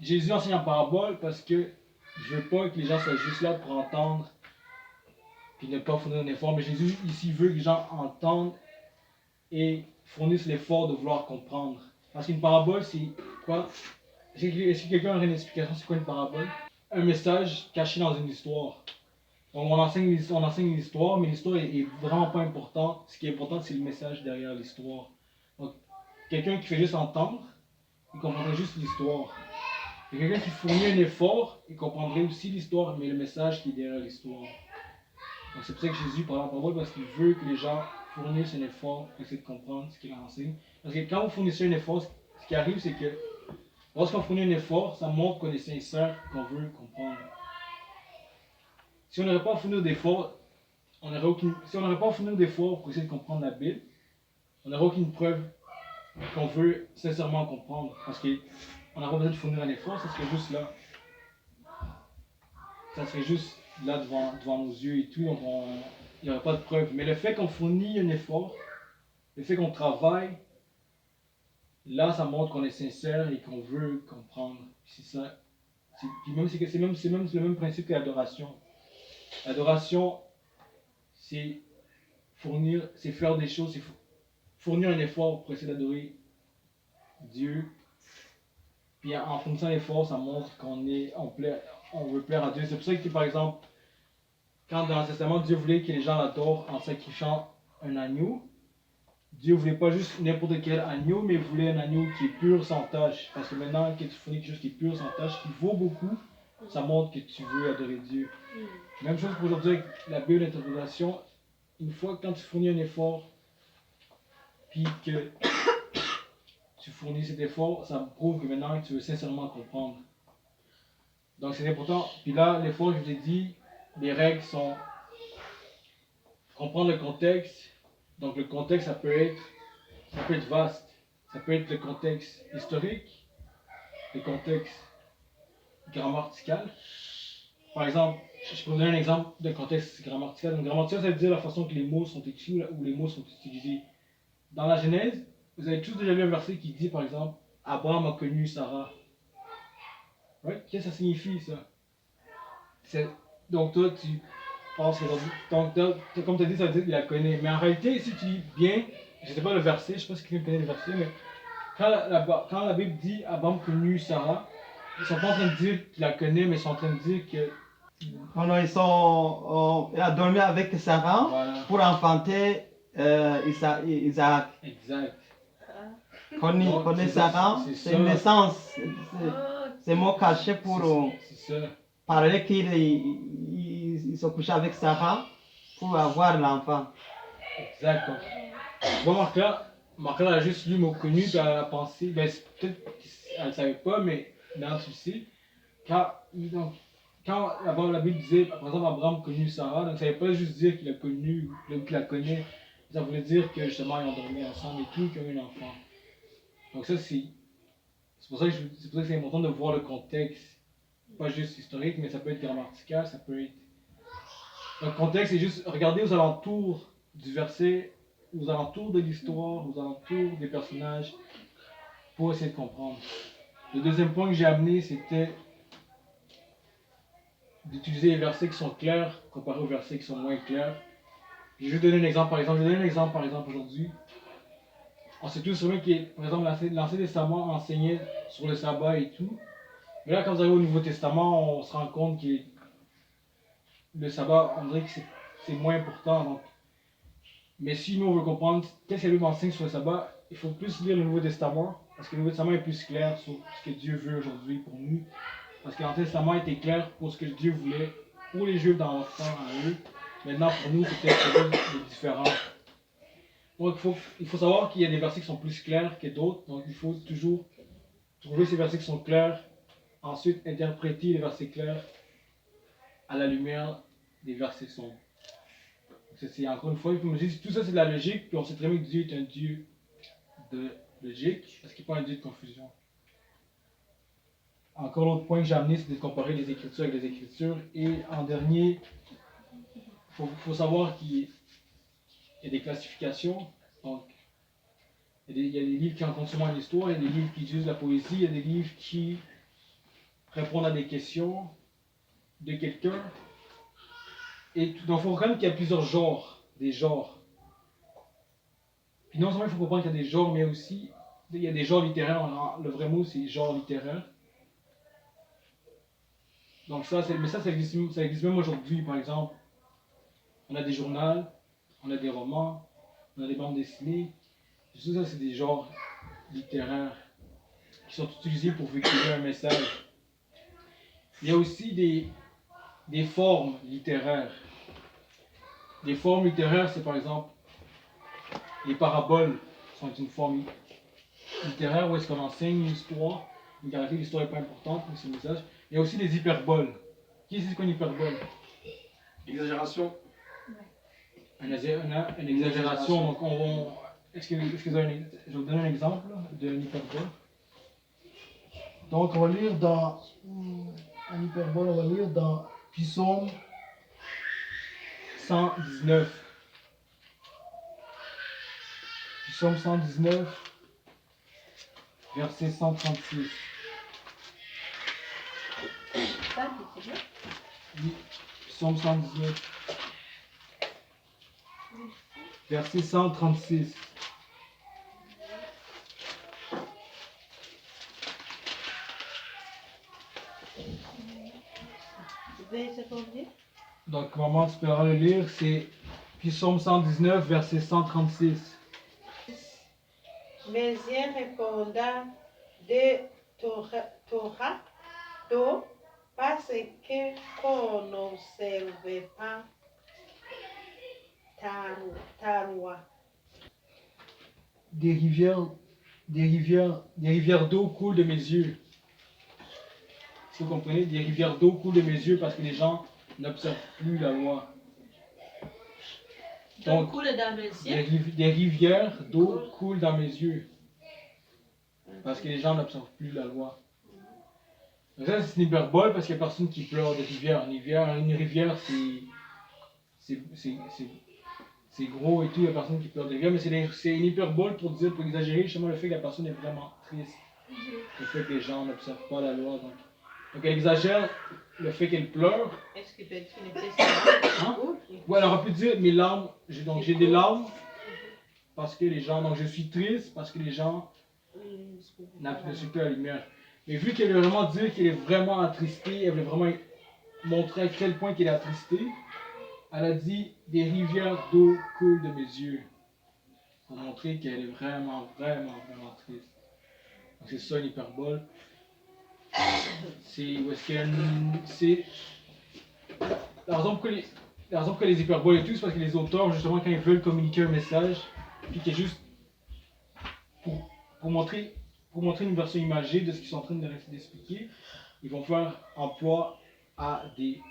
Jésus enseigne en parabole parce que je veux pas que les gens soient juste là pour entendre puis ne pas fournir un effort, mais Jésus ici veut que les gens entendent et fournissent l'effort de vouloir comprendre. Parce qu'une parabole, c'est quoi? Est-ce que quelqu'un aurait une explication? C'est quoi une parabole? Un message caché dans une histoire. Donc on enseigne l'histoire, mais l'histoire est vraiment pas importante. Ce qui est important, c'est le message derrière l'histoire. Donc, quelqu'un qui fait juste entendre, il comprendrait juste l'histoire. Et quelqu'un qui fournit un effort, il comprendrait aussi l'histoire, mais le message qui est derrière l'histoire. Donc c'est pour ça que Jésus parle en parabole, parce qu'il veut que les gens fournissent un effort pour essayer de comprendre ce qu'il enseigne. Parce que quand vous fournissez un effort, ce qui arrive, c'est que lorsqu'on fournit un effort, ça montre qu'on est sincère, qu'on veut comprendre. Si on n'aurait pas fourni d'efforts, si on n'aurait pas fourni d'efforts pour essayer de comprendre la Bible, on n'aurait aucune preuve qu'on veut sincèrement comprendre. Parce qu'on n'aurait pas besoin de fournir un effort, ça serait juste là. Ça serait juste là devant nos yeux et tout, donc il n'y aurait pas de preuve. Mais le fait qu'on fournit un effort, le fait qu'on travaille, là ça montre qu'on est sincère et qu'on veut comprendre. C'est ça. C'est même le même principe que l'adoration. L'adoration, c'est faire des choses, c'est fournir un effort pour essayer d'adorer Dieu. Puis en fournissant l'effort, ça montre on veut plaire à Dieu. C'est pour ça que, par exemple, quand dans l'Ancien Testament, Dieu voulait que les gens l'adorent en sacrifiant un agneau, Dieu voulait pas juste n'importe quel agneau, mais il voulait un agneau qui est pur sans tache. Parce que maintenant, quand tu fournis quelque chose qui est pur sans tache, qui vaut beaucoup, ça montre que tu veux adorer Dieu. Même chose pour aujourd'hui avec la Bible, l'interprétation. Une fois que quand tu fournis un effort, puis que tu fournis cet effort, ça prouve que maintenant tu veux sincèrement comprendre. Donc c'est important. Puis là, l'effort, je vous ai dit, les règles sont comprendre le contexte. Donc le contexte, ça peut être vaste. Ça peut être le contexte historique, le contexte grammatical. Par exemple, je peux vous donner un exemple de contexte grammatical. Donc, grammatical, ça veut dire la façon que les mots sont écrits ou les mots sont utilisés. Dans la Genèse, vous avez tous déjà lu un verset qui dit, par exemple, Abraham a connu Sarah. Right? Qu'est-ce que ça signifie, ça? Donc, toi, tu penses que. Donc, comme tu as dit, ça veut dire qu'il la connaît. Mais en réalité, si tu lis bien, je ne sais pas le verset, je ne sais pas si quelqu'un connaît le verset, mais quand la Bible dit Abraham a connu Sarah, ils ne sont pas en train de dire qu'il la connaît, mais ils sont en train de dire que. Non, non, il a dormi avec Sarah Voilà. pour enfanter Isaac. Exact. Connaît Sarah, c'est une naissance. C'est un mot caché pour parler qu'il se couchait avec Sarah pour avoir l'enfant. Exact. Bon, Marc-là a juste lu mot connu, puis elle a pensé, peut-être qu'elle ne savait pas, mais dans ce souci, quand la Bible disait, par exemple, Abraham a connu Sarah, donc ça ne veut pas juste dire qu'il a connu ou qu'il la connaît, ça voulait dire que justement ils ont dormi ensemble et tout, qu'ils ont eu un enfant. Donc ça, c'est pour ça que c'est important de voir le contexte, pas juste historique, mais ça peut être grammatical, ça peut être. Le contexte, c'est juste regarder aux alentours du verset, aux alentours de l'histoire, aux alentours des personnages, pour essayer de comprendre. Le deuxième point que j'ai amené, c'était d'utiliser les versets qui sont clairs comparé aux versets qui sont moins clairs. Je vais donner un exemple par exemple aujourd'hui. On sait tous vraiment que, par exemple, l'Ancien Testament enseignait sur le sabbat et tout. Mais là, quand vous arrivez au Nouveau Testament, on se rend compte que le sabbat, on dirait que c'est moins important. Donc. Mais si nous on veut comprendre qu'est-ce que la Bible enseigne sur le sabbat, il faut plus lire le Nouveau Testament, parce que le Nouveau Testament est plus clair sur ce que Dieu veut aujourd'hui pour nous. Parce que l'Ancien Testament était clair pour ce que Dieu voulait pour les Juifs dans leur temps à eux. Maintenant pour nous, c'est peut-être quelque chose de différent. Donc il faut savoir qu'il y a des versets qui sont plus clairs que d'autres, donc il faut toujours trouver ces versets qui sont clairs, ensuite interpréter les versets clairs à la lumière des versets sombres. C'est encore une fois, comme je dis, tout ça c'est de la logique, puis on sait très bien que Dieu est un Dieu de logique, parce qu'il n'est pas un Dieu de confusion. Encore l'autre point que j'ai amené, c'est de comparer les Écritures avec les Écritures. Et en dernier, il faut savoir qu'il y a des classifications. Donc, il y a des livres qui rencontrent seulement l'histoire, il y a des livres qui utilisent la poésie, il y a des livres qui répondent à des questions de quelqu'un. Et donc, il faut reconnaître qu'il y a plusieurs genres, des genres. Puis non seulement il faut comprendre qu'il y a des genres, mais aussi il y a des genres littéraires. Le vrai mot, c'est genre littéraire. Donc mais ça existe même aujourd'hui. Par exemple, on a des journaux, on a des romans, on a des bandes dessinées. Tout ça, c'est des genres littéraires qui sont utilisés pour véhiculer un message. Il y a aussi des formes littéraires. Des formes littéraires, c'est par exemple les paraboles sont une forme littéraire où est-ce qu'on enseigne l'histoire. Une caractéristique, l'histoire n'est pas importante, mais c'est le message. Il y a aussi des hyperboles. Qui sait ce qu'est une hyperbole? Exagération. Une exagération. Donc est-ce que vous avez je vais vous donner un exemple d'une hyperbole. Donc, on va lire dans un hyperbole, on va lire dans Psaume 119. Psaume 119, verset 136. Oui, Psaume 119, verset 136. Donc, maman, tu peux le lire, c'est Psaume 119, verset 136. Mais il répondant de Torah, parce que qu'on n'observe pas ta loi. Des rivières d'eau coulent de mes yeux. Est-ce que vous comprenez? Des rivières d'eau coulent de mes yeux parce que les gens n'observent plus la loi. Donc, des rivières d'eau coulent dans mes yeux parce que les gens n'observent plus la loi. Donc ça, c'est une hyperbole parce qu'il n'y a personne qui pleure de rivière. Une rivière, c'est gros et tout, il n'y a personne qui pleure de rivière, mais c'est une hyperbole pour exagérer justement le fait que la personne est vraiment triste. Le fait que les gens n'observent pas la loi. Donc elle exagère le fait qu'elle pleure. Est-ce que tu es triste? Hein? Ouais, elle aurait pu dire mes larmes, j'ai des larmes parce que les gens, donc je suis triste parce que les gens ne suivent plus la lumière. Mais vu qu'elle veut vraiment dire qu'elle est vraiment attristée, elle veut vraiment montrer à quel point qu'elle est attristée, elle a dit des rivières d'eau coulent de mes yeux. Pour montrer qu'elle est vraiment, vraiment, vraiment triste. Donc c'est ça une hyperbole. C'est la raison pourquoi les hyperboles et tout, c'est parce que les auteurs, justement, quand ils veulent communiquer un message, puis qu'il est juste pour montrer une version imagée de ce qu'ils sont en train d'expliquer, ils vont faire emploi à des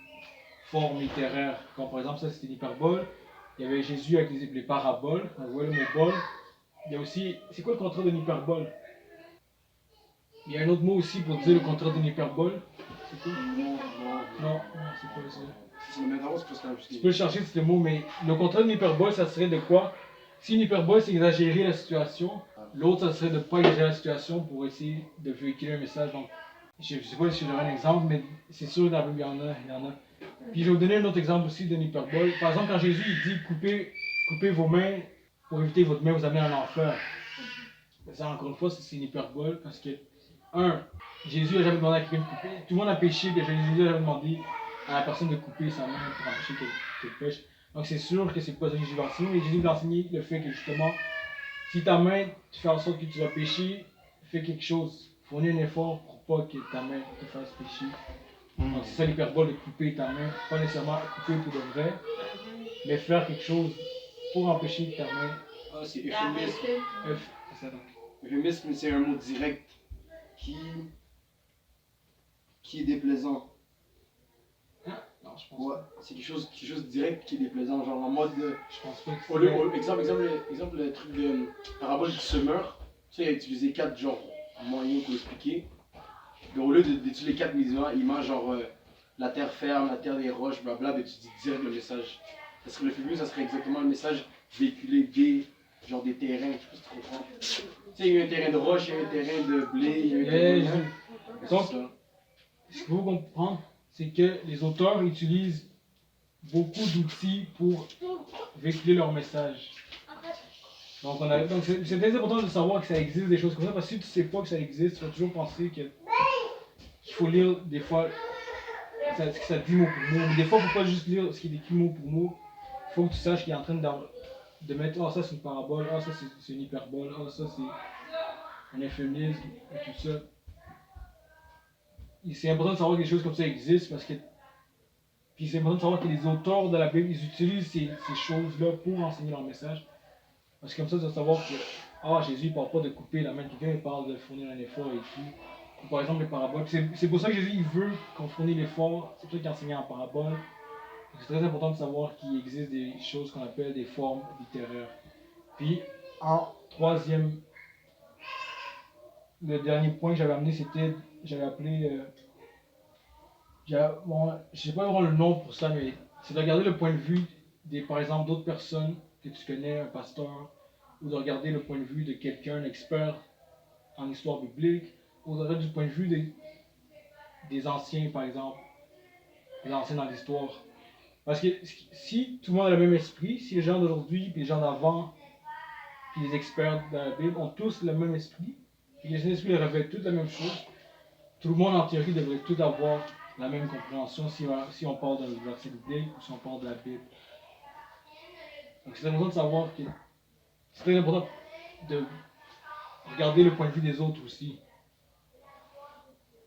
formes littéraires. Comme par exemple, ça c'était une hyperbole. Il y avait Jésus avec les paraboles. On voit le mot bol. Il y a aussi, c'est quoi le contraire d'une hyperbole? Il y a un autre mot aussi pour dire le contraire d'une hyperbole. C'est quoi? Non, c'est pas ça. Tu peux le chercher, c'est le mot, mais le contraire d'une hyperbole, ça serait de quoi? Si une hyperbole, c'est exagérer la situation, l'autre, ça serait de ne pas exagérer la situation pour essayer de véhiculer un message. Donc, je ne sais pas si je donnerai un exemple, mais c'est sûr, dans la Bible, il y en a. Puis je vais vous donner un autre exemple aussi d'une hyperbole. Par exemple, quand Jésus il dit coupez vos mains pour éviter que votre main vous amène en enfer. Ça, encore une fois, c'est une hyperbole parce que, Jésus n'a jamais demandé à quelqu'un de couper. Tout le monde a péché, Jésus n'a jamais demandé à la personne de couper sa main pour empêcher qu'elle pêche. Donc c'est sûr que c'est pas ça que Jésus va enseigner, mais Jésus va enseigner le fait que justement, si ta main te fait en sorte que tu vas pécher, fais quelque chose. Fournis un effort pour pas que ta main te fasse pécher. Donc c'est ça l'hyperbole de couper ta main, pas nécessairement couper pour de vrai, mais faire quelque chose pour empêcher que ta main. Ah, c'est euphémisme. D'arrêter. C'est ça donc. Euphémisme, c'est un mot direct qui est déplaisant. Non, je pense Ouais, pas. c'est quelque chose de direct qui est déplaisant. Genre en mode. Je pense pas que Exemple, le truc de parabole du semeur. Tu sais, il a utilisé 4 genre moyens pour expliquer. Mais au lieu d'utiliser les 4 éléments, genre la terre ferme, la terre des roches, blabla, mais tu dis direct le message. Ça serait le plus ça serait exactement le message véhiculé des genre des terrains, je sais pas si tu comprends. Tu sais, il y a eu un terrain de roche, il y a eu un terrain de blé, il y a eu un terrain de. Donc, C'est ça. ce qu'il faut comprendre, c'est que les auteurs utilisent beaucoup d'outils pour véhiculer leur message. Donc, c'est très important de savoir que ça existe des choses comme ça, parce que si tu sais pas que ça existe, tu vas toujours penser qu'il faut lire des fois ce que ça dit mot pour mot. Mais des fois, il ne faut pas juste lire ce qui est écrit mot pour mot. Il faut que tu saches qu'il est en train de mettre « Ah, ça c'est une parabole, ah, ça c'est une hyperbole, ah, ça c'est un euphémisme, et tout ça. » C'est important de savoir que des choses comme ça existent parce que. Puis c'est important de savoir que les auteurs de la Bible, ils utilisent ces choses-là pour enseigner leur message. Parce que comme ça, tu vas savoir que Jésus ne parle pas de couper la main de quelqu'un, il parle de fournir un effort et tout. Ou par exemple, les paraboles. C'est pour ça que Jésus il veut qu'on fournisse l'effort. C'est pour ça qu'il enseigne en parabole. C'est très important de savoir qu'il existe des choses qu'on appelle des formes littéraires. Puis, en troisième, le dernier point que j'avais amené, c'était, j'avais appelé, bon, je sais pas vraiment le nom pour ça, mais c'est de regarder le point de vue par exemple, d'autres personnes que tu connais, un pasteur, ou de regarder le point de vue de quelqu'un, un expert en histoire biblique, ou de regarder du point de vue des anciens, par exemple, les anciens dans l'histoire. Parce que si tout le monde a le même esprit, si les gens d'aujourd'hui, puis les gens d'avant, puis les experts de la Bible ont tous le même esprit, puis les esprits révèlent tous la même chose, tout le monde en théorie devrait tout avoir la même compréhension si on parle d'un verset biblique ou si on parle de la Bible. Donc c'est important de savoir que c'est très important de regarder le point de vue des autres aussi.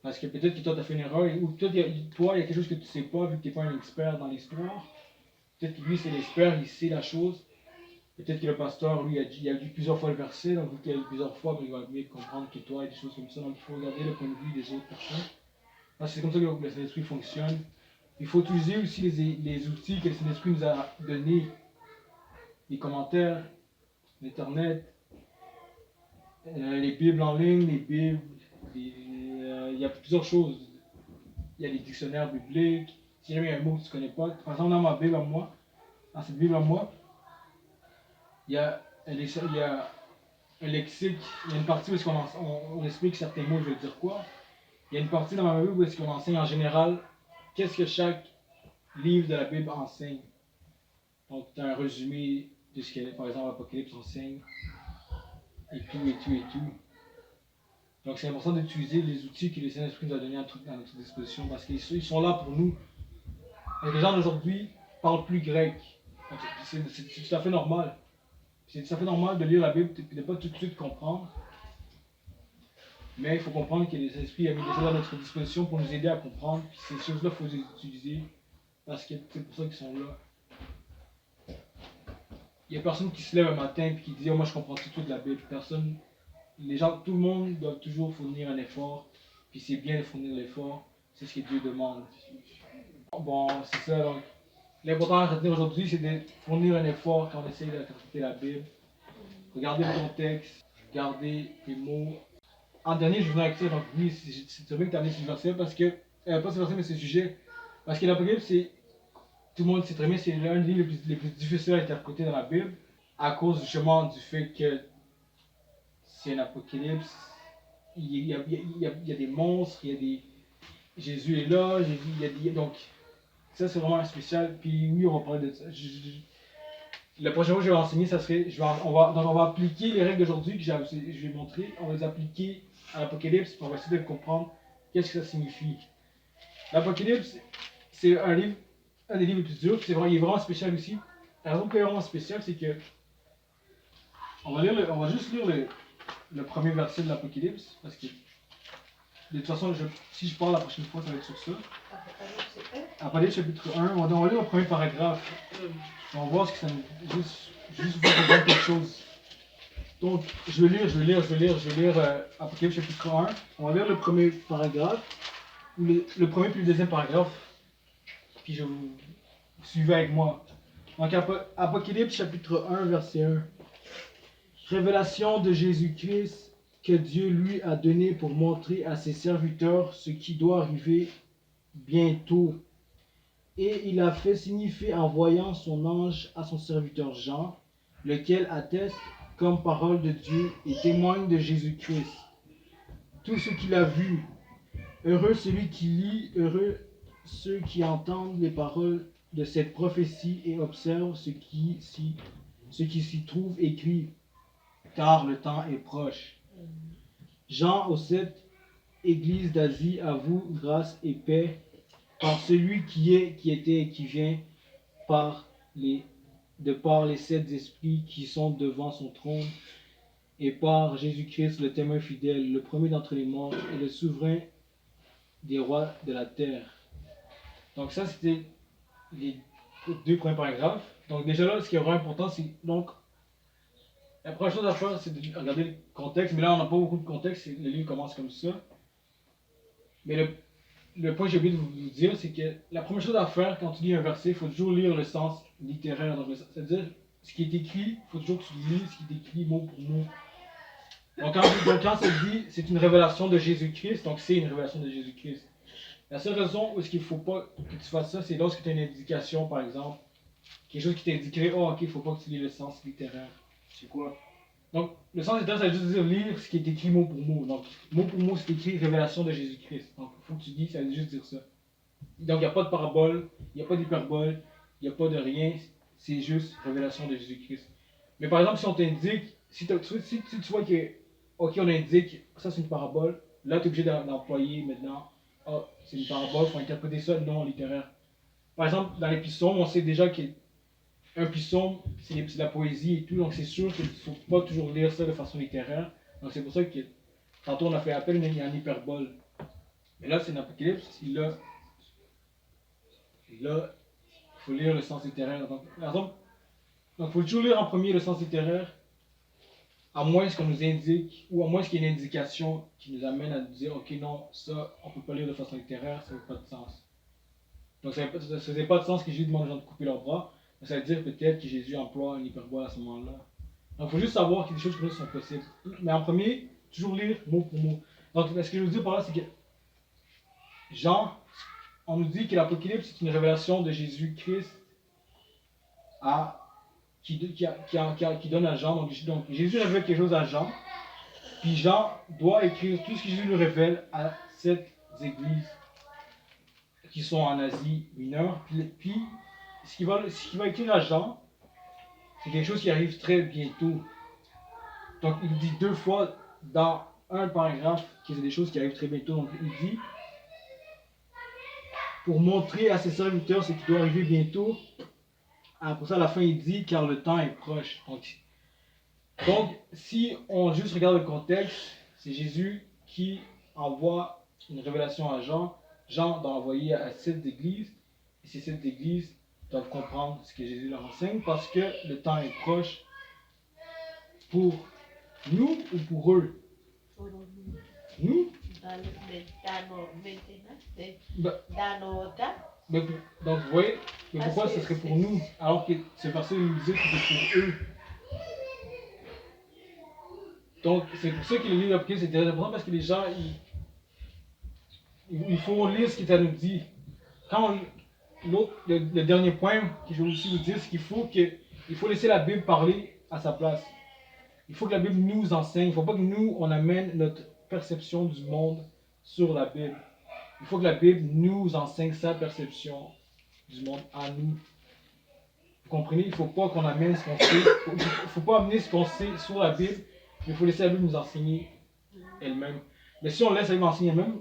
Parce que peut-être que toi tu as fait une erreur, ou peut-être toi il y a quelque chose que tu ne sais pas vu que tu n'es pas un expert dans l'histoire. Peut-être que lui c'est l'expert, il sait la chose. Peut-être que le pasteur, lui, il a lu plusieurs fois le verset, donc vu qu'il a lu plusieurs fois, il va mieux comprendre que toi et des choses comme ça. Donc il faut regarder le point de vue des autres personnes. Parce que c'est comme ça que le Saint-Esprit fonctionne. Il faut utiliser aussi les outils que le Saint-Esprit nous a donnés. Les commentaires, l'Internet, les Bibles en ligne, les Bibles, il y a plusieurs choses. Il y a les dictionnaires bibliques. Si jamais il y a un mot que tu ne connais pas, par exemple dans ma Bible à moi, dans cette Bible à moi, il y a un lexique, il y a une partie où on explique certains mots, je veux dire quoi. Il y a une partie dans ma Bible où est-ce qu'on enseigne en général qu'est-ce que chaque livre de la Bible enseigne. Donc, tu as un résumé de ce que, par exemple, l'Apocalypse enseigne, et tout, et tout, et tout. Donc, c'est important d'utiliser les outils que le Saint-Esprit nous a donnés à notre disposition parce qu'ils sont là pour nous. Et les gens d'aujourd'hui parlent plus grec. C'est tout à fait normal. C'est tout à fait normal de lire la Bible et de ne pas tout de suite comprendre. Mais il faut comprendre que les esprits ont mis des choses à notre disposition pour nous aider à comprendre. Puis ces choses-là, il faut les utiliser parce que c'est pour ça qu'ils sont là. Il n'y a personne qui se lève un matin et qui dit moi je comprends tout de la Bible. Personne, tout le monde doit toujours fournir un effort. Puis c'est bien de fournir l'effort. C'est ce que Dieu demande. Bon, c'est ça. Donc, l'important à retenir aujourd'hui, c'est de fournir un effort quand on essaye d'interpréter la Bible. Regardez le contexte, regardez les mots. En dernier, je voudrais dire, donc oui, c'est vrai que tu as amené ce verset parce que, pas ce verset, mais ce sujet. Parce que l'Apocalypse, tout le monde sait très bien, c'est l'un des livres les plus difficiles à interpréter dans la Bible, à cause justement du fait que c'est un apocalypse. Il y a des monstres, Jésus est là, donc ça c'est vraiment spécial. Puis oui, on va parler de ça. La prochaine fois que je vais enseigner, ça serait, on va appliquer les règles d'aujourd'hui que je vais montrer, on va les appliquer à l'Apocalypse, puis on va essayer de comprendre qu'est-ce que ça signifie. L'Apocalypse, c'est un livre, un des livres les plus durs, c'est vraiment, il est vraiment spécial aussi. La raison qu'il est vraiment spécial, c'est que on va juste lire le premier verset de l'Apocalypse, parce que de toute façon, si je parle la prochaine fois, ça va être sur ça. Apocalypse chapitre 1, on va lire le premier paragraphe. On va voir ce que ça nous. Juste pour comprendre quelque chose. Donc, je vais lire Apocalypse chapitre 1. On va lire le premier paragraphe, ou le premier puis le deuxième paragraphe. Puis je vous suivez avec moi. Donc, Apocalypse chapitre 1, verset 1. Révélation de Jésus-Christ que Dieu lui a donné pour montrer à ses serviteurs ce qui doit arriver bientôt. Et il a fait signifier en voyant son ange à son serviteur Jean, lequel atteste comme parole de Dieu et témoigne de Jésus-Christ. Tout ce qu'il a vu, heureux celui qui lit, heureux ceux qui entendent les paroles de cette prophétie et observent ce qui s'y trouve écrit, car le temps est proche. Jean aux 7 églises d'Asie, à vous grâce et paix par celui qui est, qui était et qui vient, de par les 7 esprits qui sont devant son trône, et par Jésus-Christ, le témoin fidèle, le premier d'entre les morts et le souverain des rois de la terre. Donc ça, c'était les 2 premiers paragraphes. Donc déjà là, ce qui est vraiment important, c'est donc la première chose à faire, c'est de regarder le contexte. Mais là, on n'a pas beaucoup de contexte. Le livre commence comme ça. Mais le point que j'ai oublié de vous dire, c'est que la première chose à faire quand tu lis un verset, il faut toujours lire le sens littéraire. C'est-à-dire, ce qui est écrit, il faut toujours que tu lises ce qui est écrit mot pour mot. Donc quand ça dit, c'est une révélation de Jésus-Christ, donc c'est une révélation de Jésus-Christ. La seule raison où il ne faut pas que tu fasses ça, c'est lorsque tu as une indication, par exemple, quelque chose qui t'indiquerait, oh ok, il ne faut pas que tu lis le sens littéraire. C'est quoi? Donc, le sens littéraire, ça veut juste dire lire ce qui est écrit mot pour mot. Donc, mot pour mot, c'est écrit révélation de Jésus-Christ. Donc, il faut que tu dis, ça veut juste dire ça. Donc, il n'y a pas de parabole, il n'y a pas d'hyperbole, il n'y a pas de rien, c'est juste révélation de Jésus-Christ. Mais par exemple, si on t'indique, si tu vois que, ok, on indique, ça c'est une parabole, là tu es obligé d'employer maintenant, ah, c'est une parabole, il faut interpréter ça non littéraire. Par exemple, dans les psaumes, on sait déjà qu'un psaume, c'est de la poésie et tout, donc c'est sûr qu'il ne faut pas toujours lire ça de façon littéraire. Donc c'est pour ça que tantôt on a fait appel à une hyperbole. Mais là, c'est une apocalypse, là, il faut lire le sens littéraire. Donc, il faut toujours lire en premier le sens littéraire, à moins qu'on nous indique, ou à moins qu'il y ait une indication qui nous amène à nous dire, ok, non, ça, on ne peut pas lire de façon littéraire, ça n'a pas de sens. Donc ça ne faisait pas de sens que Jésus demande aux gens de couper leurs bras, mais ça veut dire peut-être que Jésus emploie une hyperbole à ce moment-là. Donc il faut juste savoir que des choses comme ça sont possibles. Mais en premier, toujours lire mot pour mot. Donc ce que je veux dire par là, c'est que Jean, on nous dit que l'Apocalypse c'est une révélation de Jésus-Christ qui donne à Jean. Donc Jésus révèle quelque chose à Jean, puis Jean doit écrire tout ce que Jésus lui révèle à cette église qui sont en Asie mineure. Puis ce qu'il va écrire à Jean, c'est quelque chose qui arrive très bientôt. Donc il dit 2 fois dans un paragraphe que c'est des choses qui arrivent très bientôt. Donc il dit, pour montrer à ses serviteurs ce qui doit arriver bientôt. Pour ça, à la fin, il dit, car le temps est proche. Donc si on juste regarde le contexte, c'est Jésus qui envoie une révélation à Jean. Jean doit envoyer à 7 églises. Et ces 7 églises doivent comprendre ce que Jésus leur enseigne parce que le temps est proche pour nous ou pour eux. Nous? Donc vous voyez, mais pourquoi ce serait pour nous alors que ce verset nous disait que c'était pour eux? Donc c'est pour ça que le livre d'Apocalypse c'est très important parce que les gens il faut lire ce qu'il nous dit. Le dernier point que je veux aussi vous dire, c'est qu'il faut laisser la Bible parler à sa place. Il faut que la Bible nous enseigne. Il ne faut pas que nous, on amène notre perception du monde sur la Bible. Il faut que la Bible nous enseigne sa perception du monde à nous. Vous comprenez? Il ne faut pas qu'on amène ce qu'on sait. Il ne faut pas amener ce qu'on sait sur la Bible, mais il faut laisser la Bible nous enseigner elle-même. Mais si on laisse la Bible enseigner elle-même,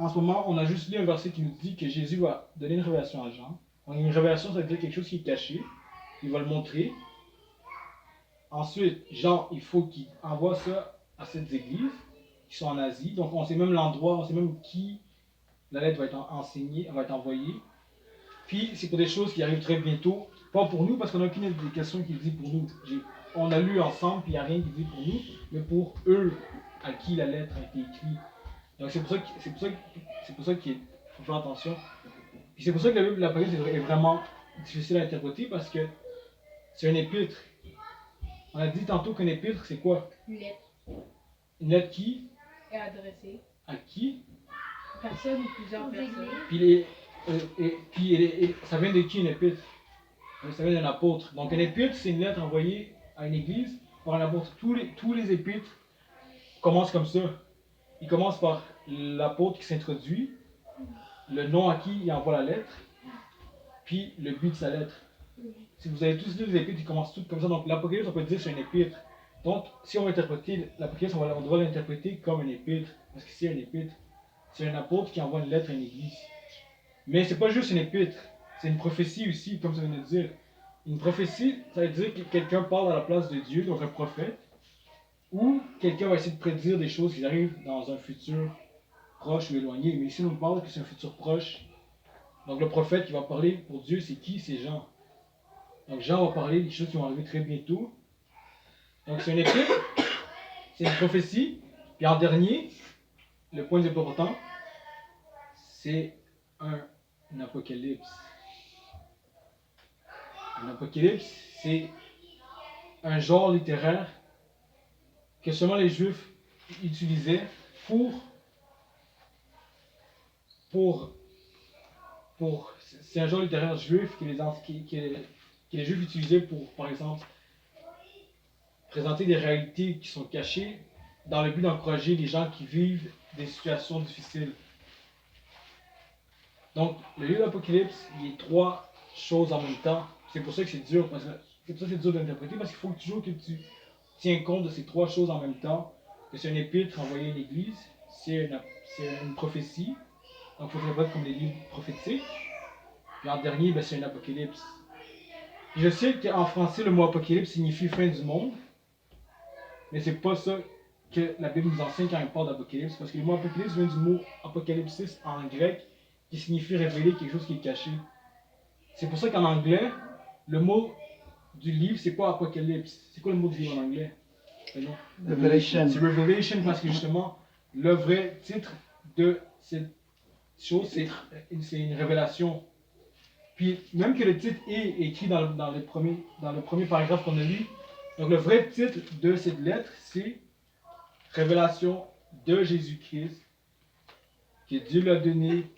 en ce moment, on a juste lu un verset qui nous dit que Jésus va donner une révélation à Jean. Donc, une révélation, ça veut dire quelque chose qui est caché. Il va le montrer. Ensuite, Jean, il faut qu'il envoie ça à ces églises qui sont en Asie. Donc, on sait même l'endroit, on sait même qui la lettre va être enseignée, va être envoyée. Puis, c'est pour des choses qui arrivent très bientôt. Pas pour nous, parce qu'on n'a aucune indication qui dit pour nous. On a lu ensemble, puis il n'y a rien qui dit pour nous, mais pour eux à qui la lettre a été écrite. Donc, c'est pour ça qu'il faut faire attention. Puis c'est pour ça que la Bible de l'Apocalypse est vraiment difficile à interpréter, parce que c'est une épître. On a dit tantôt qu'une épître, c'est quoi? Une lettre Une lettre qui? est adressée. À qui? Personne ou plusieurs personnes. Puis ça vient de qui une épître? Ça vient d'un apôtre. Donc une épître, c'est une lettre envoyée à une église par un apôtre. Tous les épîtres commencent comme ça. Ils commencent par l'apôtre qui s'introduit, le nom à qui il envoie la lettre, puis le but de sa lettre. Si vous avez tous lu les épîtres, ils commencent tous comme ça. Donc l'Apocalypse, on peut dire que c'est une épître. Donc si on va interpréter l'Apocalypse, on doit l'interpréter comme une épître. Parce que c'est une épître. C'est un apôtre qui envoie une lettre à une église. Mais c'est pas juste une épître, c'est une prophétie aussi, comme ça vient de dire. Une prophétie, ça veut dire que quelqu'un parle à la place de Dieu, donc un prophète, ou quelqu'un va essayer de prédire des choses qui arrivent dans un futur proche ou éloigné. Mais ici, on parle que c'est un futur proche. Donc le prophète qui va parler pour Dieu, c'est qui? C'est Jean. Donc Jean va parler des choses qui vont arriver très bientôt. Donc c'est une épître, c'est une prophétie. Puis en dernier, le point important, c'est un apocalypse. Un apocalypse, c'est un genre littéraire que seulement les Juifs utilisaient c'est un genre littéraire juif que les Juifs utilisaient pour, par exemple, présenter des réalités qui sont cachées dans le but d'encourager les gens qui vivent des situations difficiles. Donc, le livre d'Apocalypse, il y a trois choses en même temps. C'est pour ça que c'est dur. C'est pour ça que c'est dur d'interpréter, parce qu'il faut toujours que tu tiens compte de ces trois choses en même temps. Que c'est une épître envoyée à une église, c'est une prophétie. Donc, il faut interpréter comme des livres prophétiques. Puis en dernier, c'est un apocalypse. Puis je sais qu'en français, le mot apocalypse signifie fin du monde. Mais c'est pas ça que la Bible nous enseigne quand elle parle d'apocalypse. Parce que le mot apocalypse vient du mot apocalypsis en grec, qui signifie révéler quelque chose qui est caché. C'est pour ça qu'en anglais, le mot du livre, c'est pas apocalypse. C'est quoi le mot du livre en anglais? Non. Revelation. C'est Revelation, parce que justement, le vrai titre de cette chose, c'est une révélation. Puis, même que le titre est écrit dans le premier paragraphe qu'on a lu, donc le vrai titre de cette lettre, c'est Révélation de Jésus-Christ, que Dieu l'a donné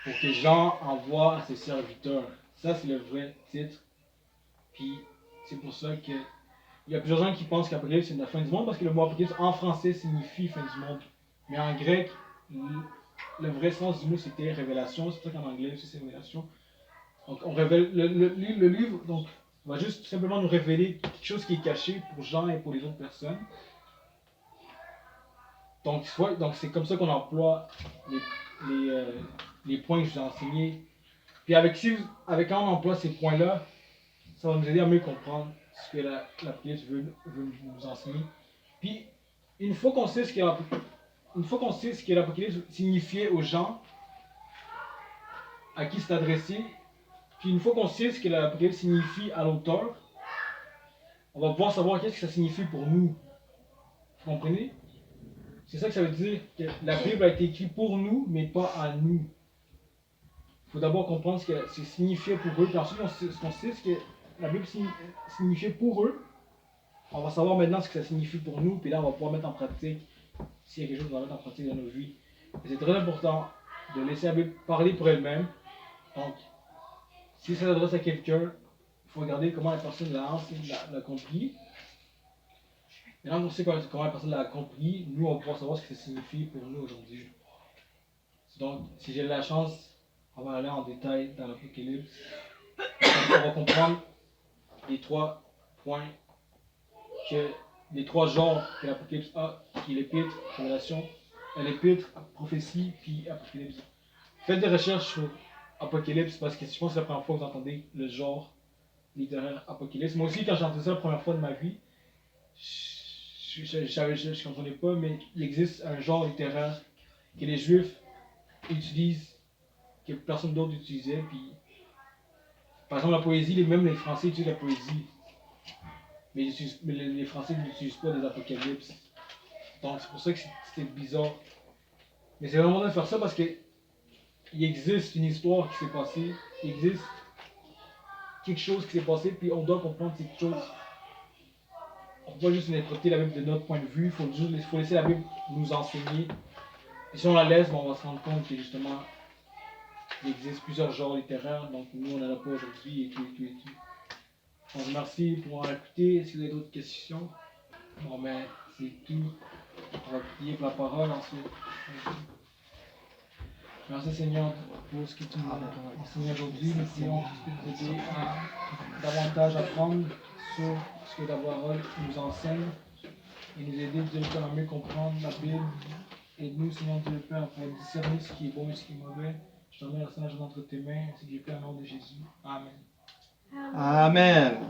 pour que Jean envoie à ses serviteurs. Ça, c'est le vrai titre. Puis, c'est pour ça que il y a plusieurs gens qui pensent qu'Apocalypse, c'est la fin du monde, parce que le mot Apocalypse en français signifie fin du monde. Mais en grec, le vrai sens du mot, c'était révélation. C'est pour ça qu'en anglais aussi, c'est révélation. Donc, on révèle, le livre donc, va juste simplement nous révéler quelque chose qui est caché pour Jean et pour les autres personnes. Donc, c'est comme ça qu'on emploie les points que je vous ai enseignés. Puis quand on emploie ces points-là, ça va nous aider à mieux comprendre ce que l'Apocalypse veut nous enseigner. Puis, une fois qu'on sait ce que l'Apocalypse signifiait aux gens à qui c'est adressé, puis une fois qu'on sait ce que l'Apocalypse signifie à l'auteur, on va pouvoir savoir qu'est-ce que ça signifie pour nous. Vous comprenez? C'est ça que ça veut dire, que la Bible a été écrite pour nous, mais pas à nous. Il faut d'abord comprendre ce que c'est signifié pour eux, puis ensuite on sait ce que la Bible signifiait pour eux, on va savoir maintenant ce que ça signifie pour nous, puis là on va pouvoir mettre en pratique, s'il y a quelque chose qu'on va mettre en pratique dans nos vies. Et c'est très important de laisser la Bible parler pour elle-même. Donc, si ça s'adresse à quelqu'un, il faut regarder comment la personne l'a compris. Maintenant qu'on sait comment la personne l'a compris, nous on va pouvoir savoir ce que ça signifie pour nous aujourd'hui. Donc, si j'ai la chance, on va aller en détail dans l'Apocalypse. On va comprendre les trois points, les trois genres que l'Apocalypse a, qui est l'épître, révélation l'épître, prophétie, puis apocalypse. Faites des recherches sur apocalypse parce que je pense que c'est la première fois que vous entendez le genre littéraire apocalypse. Moi aussi, quand j'ai entendu ça la première fois de ma vie, je comprenais pas, mais il existe un genre littéraire que les Juifs utilisent, que personne d'autre utilisait. Puis, par exemple, la poésie, même les Français utilisent la poésie. Mais les Français n'utilisent pas des apocalypses. Donc c'est pour ça que c'était bizarre. Mais c'est vraiment de faire ça parce que il existe une histoire qui s'est passée. Il existe quelque chose qui s'est passé, puis on doit comprendre cette chose. On ne peut pas juste interpréter la Bible de notre point de vue, il faut laisser la Bible nous enseigner. Et si on la laisse, on va se rendre compte que justement, il existe plusieurs genres littéraires, donc nous on n'en a pas aujourd'hui, et tout, et tout, et tout. Donc merci pour avoir écouté. Est-ce que vous avez d'autres questions? Bon ben, c'est tout. On va prier pour la parole ensuite. Merci Seigneur pour ce que tu nous as enseigné aujourd'hui. Nous prions que tu nous aides à davantage apprendre sur ce que la parole nous enseigne et nous aider Dieu Père à mieux comprendre la Bible. Aide-nous Seigneur Dieu Père à pouvoir discerner ce qui est bon et ce qui est mauvais. Je te remets la Seigneur entre tes mains, ainsi que Dieu Père, au nom de Jésus. Amen. Amen. Amen.